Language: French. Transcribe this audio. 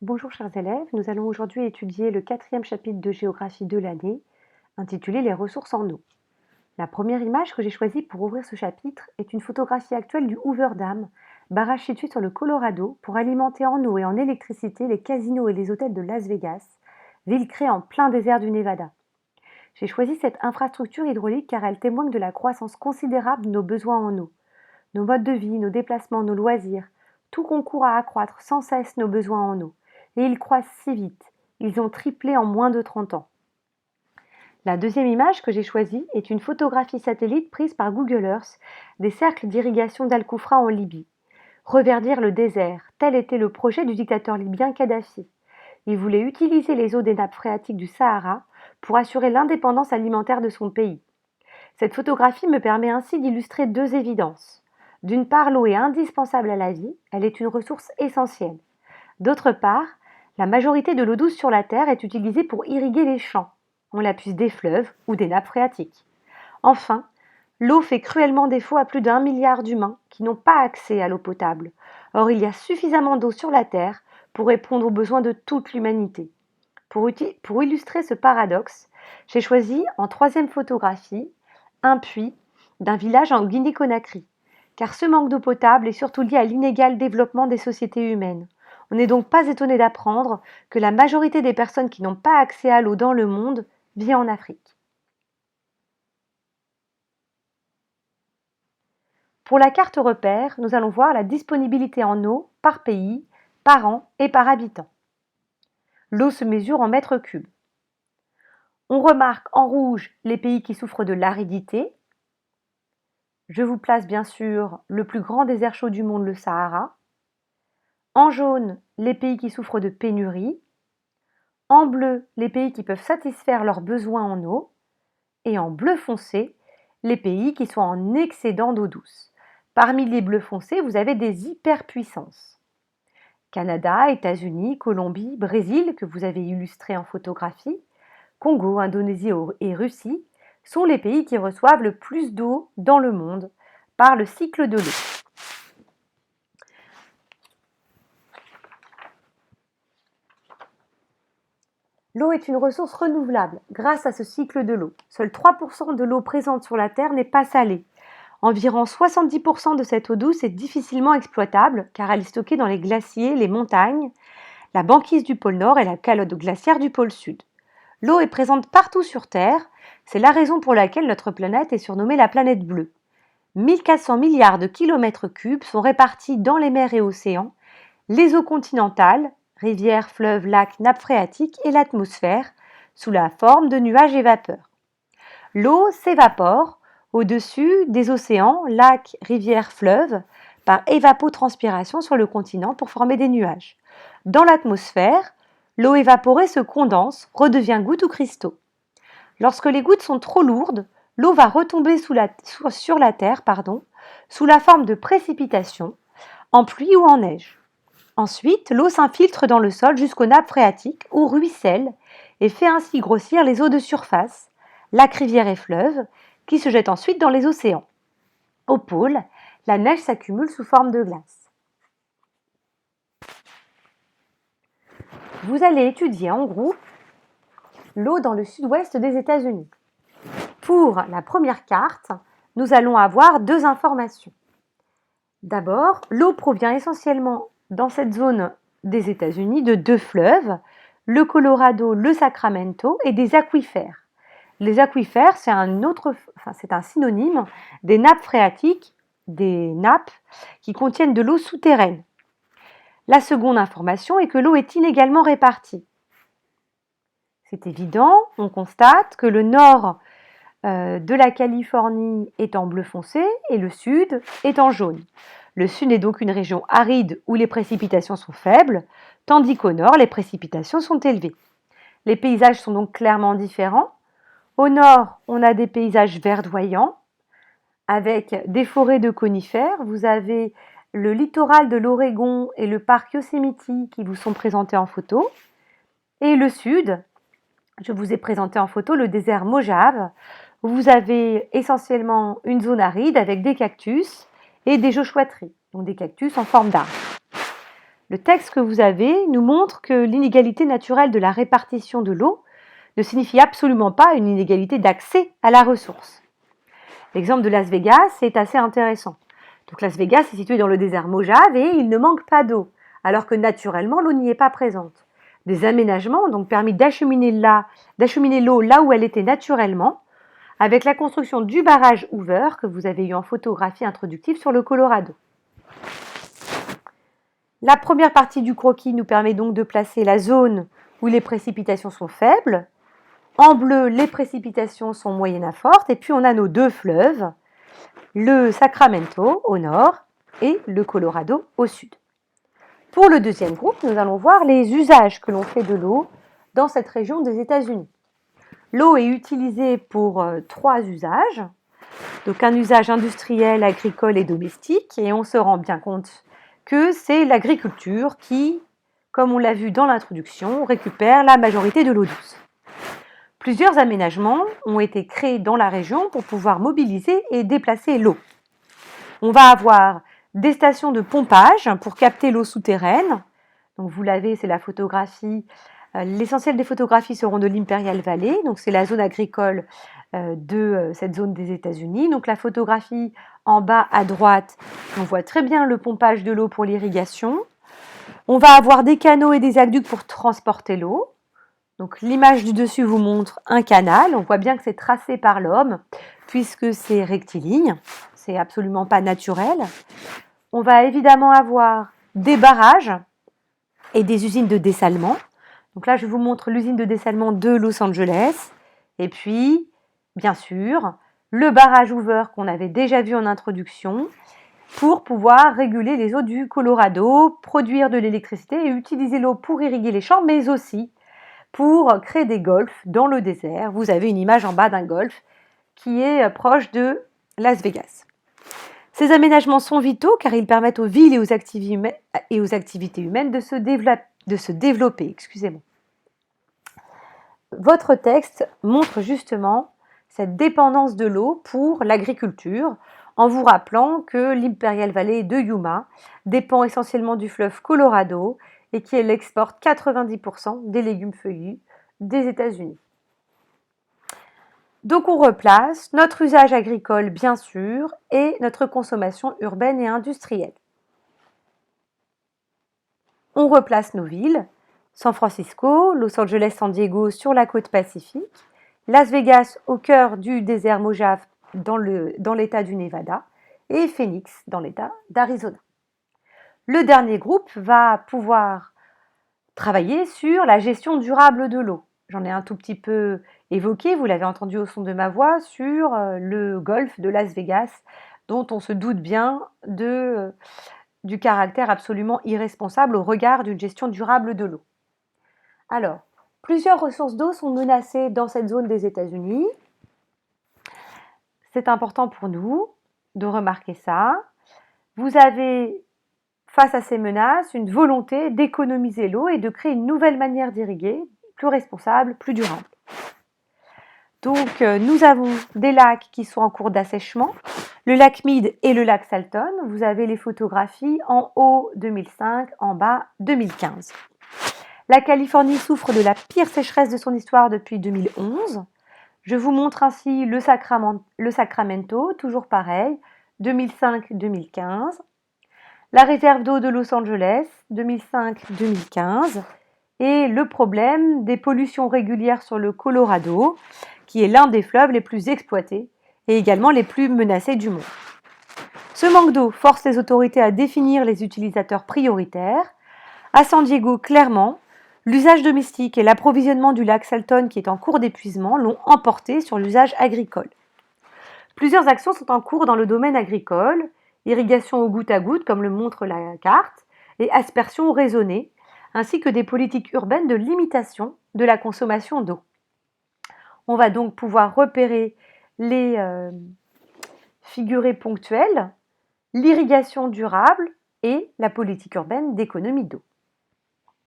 Bonjour chers élèves, nous allons aujourd'hui étudier le quatrième chapitre de géographie de l'année, intitulé Les ressources en eau. La première image que j'ai choisie pour ouvrir ce chapitre est une photographie actuelle du Hoover Dam, barrage situé sur le Colorado pour alimenter en eau et en électricité les casinos et les hôtels de Las Vegas, ville créée en plein désert du Nevada. J'ai choisi cette infrastructure hydraulique car elle témoigne de la croissance considérable de nos besoins en eau. Nos modes de vie, nos déplacements, nos loisirs, tout concourt à accroître sans cesse nos besoins en eau. Et ils croissent si vite. Ils ont triplé en moins de 30 ans. La deuxième image que j'ai choisie est une photographie satellite prise par Google Earth des cercles d'irrigation d'Al-Koufra en Libye. Reverdir le désert, tel était le projet du dictateur libyen Kadhafi. Il voulait utiliser les eaux des nappes phréatiques du Sahara pour assurer l'indépendance alimentaire de son pays. Cette photographie me permet ainsi d'illustrer deux évidences. D'une part, l'eau est indispensable à la vie, elle est une ressource essentielle. D'autre part, la majorité de l'eau douce sur la Terre est utilisée pour irriguer les champs. On la puise des fleuves ou des nappes phréatiques. Enfin, l'eau fait cruellement défaut à plus d'1 milliard d'humains qui n'ont pas accès à l'eau potable. Or, il y a suffisamment d'eau sur la Terre pour répondre aux besoins de toute l'humanité. Pour illustrer ce paradoxe, j'ai choisi en troisième photographie un puits d'un village en Guinée-Conakry, car ce manque d'eau potable est surtout lié à l'inégal développement des sociétés humaines. On n'est donc pas étonné d'apprendre que la majorité des personnes qui n'ont pas accès à l'eau dans le monde vit en Afrique. Pour la carte repère, nous allons voir la disponibilité en eau par pays, par an et par habitant. L'eau se mesure en mètres cubes. On remarque en rouge les pays qui souffrent de l'aridité. Je vous place bien sûr le plus grand désert chaud du monde, le Sahara. En jaune, les pays qui souffrent de pénurie. En bleu, les pays qui peuvent satisfaire leurs besoins en eau. Et en bleu foncé, les pays qui sont en excédent d'eau douce. Parmi les bleus foncés, vous avez des hyperpuissances. Canada, États-Unis, Colombie, Brésil, que vous avez illustré en photographie, Congo, Indonésie et Russie sont les pays qui reçoivent le plus d'eau dans le monde par le cycle de l'eau. L'eau est une ressource renouvelable grâce à ce cycle de l'eau. Seuls 3% de l'eau présente sur la Terre n'est pas salée. Environ 70% de cette eau douce est difficilement exploitable car elle est stockée dans les glaciers, les montagnes, la banquise du pôle Nord et la calotte glaciaire du pôle Sud. L'eau est présente partout sur Terre, c'est la raison pour laquelle notre planète est surnommée la planète bleue. 1400 milliards de kilomètres cubes sont répartis dans les mers et océans, les eaux continentales, rivières, fleuves, lacs, nappes phréatiques et l'atmosphère, sous la forme de nuages et vapeurs. L'eau s'évapore au-dessus des océans, lacs, rivières, fleuves, par évapotranspiration sur le continent pour former des nuages. Dans l'atmosphère, l'eau évaporée se condense, redevient gouttes ou cristaux. Lorsque les gouttes sont trop lourdes, l'eau va retomber sur la Terre sous la forme de précipitations, en pluie ou en neige. Ensuite, l'eau s'infiltre dans le sol jusqu'aux nappes phréatiques ou ruisselle et fait ainsi grossir les eaux de surface, lacs, rivières et fleuves, qui se jettent ensuite dans les océans. Au pôle, la neige s'accumule sous forme de glace. Vous allez étudier en groupe l'eau dans le sud-ouest des États-Unis. Pour la première carte, nous allons avoir deux informations. D'abord, l'eau provient essentiellement dans cette zone des États-Unis de deux fleuves, le Colorado, le Sacramento et des aquifères. Les aquifères, c'est un synonyme des nappes phréatiques, des nappes qui contiennent de l'eau souterraine. La seconde information est que l'eau est inégalement répartie. C'est évident, on constate que le nord de la Californie est en bleu foncé et le sud est en jaune. Le sud est donc une région aride où les précipitations sont faibles, tandis qu'au nord, les précipitations sont élevées. Les paysages sont donc clairement différents. Au nord, on a des paysages verdoyants avec des forêts de conifères. Vous avez le littoral de l'Oregon et le parc Yosemite qui vous sont présentés en photo. Et le sud, je vous ai présenté en photo le désert Mojave, où vous avez essentiellement une zone aride avec des cactus et des joshua trees, donc des cactus en forme d'arbre. Le texte que vous avez nous montre que l'inégalité naturelle de la répartition de l'eau ne signifie absolument pas une inégalité d'accès à la ressource. L'exemple de Las Vegas est assez intéressant. Donc Las Vegas est situé dans le désert Mojave et il ne manque pas d'eau, alors que naturellement l'eau n'y est pas présente. Des aménagements ont donc permis d'acheminer l'eau là où elle était naturellement, avec la construction du barrage Hoover que vous avez eu en photographie introductive sur le Colorado. La première partie du croquis nous permet donc de placer la zone où les précipitations sont faibles. En bleu, les précipitations sont moyennes à fortes. Et puis on a nos deux fleuves, le Sacramento au nord et le Colorado au sud. Pour le deuxième groupe, nous allons voir les usages que l'on fait de l'eau dans cette région des États-Unis. L'eau est utilisée pour 3 usages. Donc un usage industriel, agricole et domestique. Et on se rend bien compte que c'est l'agriculture qui, comme on l'a vu dans l'introduction, récupère la majorité de l'eau douce. Plusieurs aménagements ont été créés dans la région pour pouvoir mobiliser et déplacer l'eau. On va avoir des stations de pompage pour capter l'eau souterraine. Donc vous l'avez, c'est la photographie. L'essentiel des photographies seront de l'Imperial Valley, donc c'est la zone agricole de cette zone des États-Unis. Donc la photographie en bas à droite, on voit très bien le pompage de l'eau pour l'irrigation. On va avoir des canaux et des aqueducs pour transporter l'eau. Donc l'image du dessus vous montre un canal. On voit bien que c'est tracé par l'homme puisque c'est rectiligne. C'est absolument pas naturel. On va évidemment avoir des barrages et des usines de dessalement. Donc là, je vous montre l'usine de dessalement de Los Angeles. Et puis, bien sûr, le barrage Hoover qu'on avait déjà vu en introduction pour pouvoir réguler les eaux du Colorado, produire de l'électricité et utiliser l'eau pour irriguer les champs, mais aussi pour créer des golfs dans le désert. Vous avez une image en bas d'un golf qui est proche de Las Vegas. Ces aménagements sont vitaux car ils permettent aux villes et aux activités humaines de se développer. Excusez-moi. Votre texte montre justement cette dépendance de l'eau pour l'agriculture en vous rappelant que l'Imperial Valley de Yuma dépend essentiellement du fleuve Colorado et qu'elle exporte 90% des légumes feuillus des États-Unis. Donc on replace notre usage agricole bien sûr et notre consommation urbaine et industrielle. On replace nos villes, San Francisco, Los Angeles, San Diego sur la côte pacifique, Las Vegas au cœur du désert Mojave dans l'état du Nevada et Phoenix dans l'état d'Arizona. Le dernier groupe va pouvoir travailler sur la gestion durable de l'eau. J'en ai un tout petit peu évoqué, vous l'avez entendu au son de ma voix, sur le golfe de Las Vegas, dont on se doute bien du caractère absolument irresponsable au regard d'une gestion durable de l'eau. Alors, plusieurs ressources d'eau sont menacées dans cette zone des États-Unis. C'est important pour nous de remarquer ça. Vous avez, face à ces menaces, une volonté d'économiser l'eau et de créer une nouvelle manière d'irriguer, plus responsable, plus durable. Donc, nous avons des lacs qui sont en cours d'assèchement, le lac Mead et le lac Salton. Vous avez les photographies en haut 2005, en bas 2015. La Californie souffre de la pire sécheresse de son histoire depuis 2011. Je vous montre ainsi le Sacramento, toujours pareil, 2005-2015. La réserve d'eau de Los Angeles, 2005-2015. Et le problème des pollutions régulières sur le Colorado, qui est l'un des fleuves les plus exploités et également les plus menacés du monde. Ce manque d'eau force les autorités à définir les utilisateurs prioritaires. À San Diego, clairement, l'usage domestique et l'approvisionnement du lac Salton qui est en cours d'épuisement l'ont emporté sur l'usage agricole. Plusieurs actions sont en cours dans le domaine agricole, irrigation au goutte à goutte comme le montre la carte, et aspersion raisonnée, ainsi que des politiques urbaines de limitation de la consommation d'eau. On va donc pouvoir repérer les figurés ponctuels, l'irrigation durable et la politique urbaine d'économie d'eau.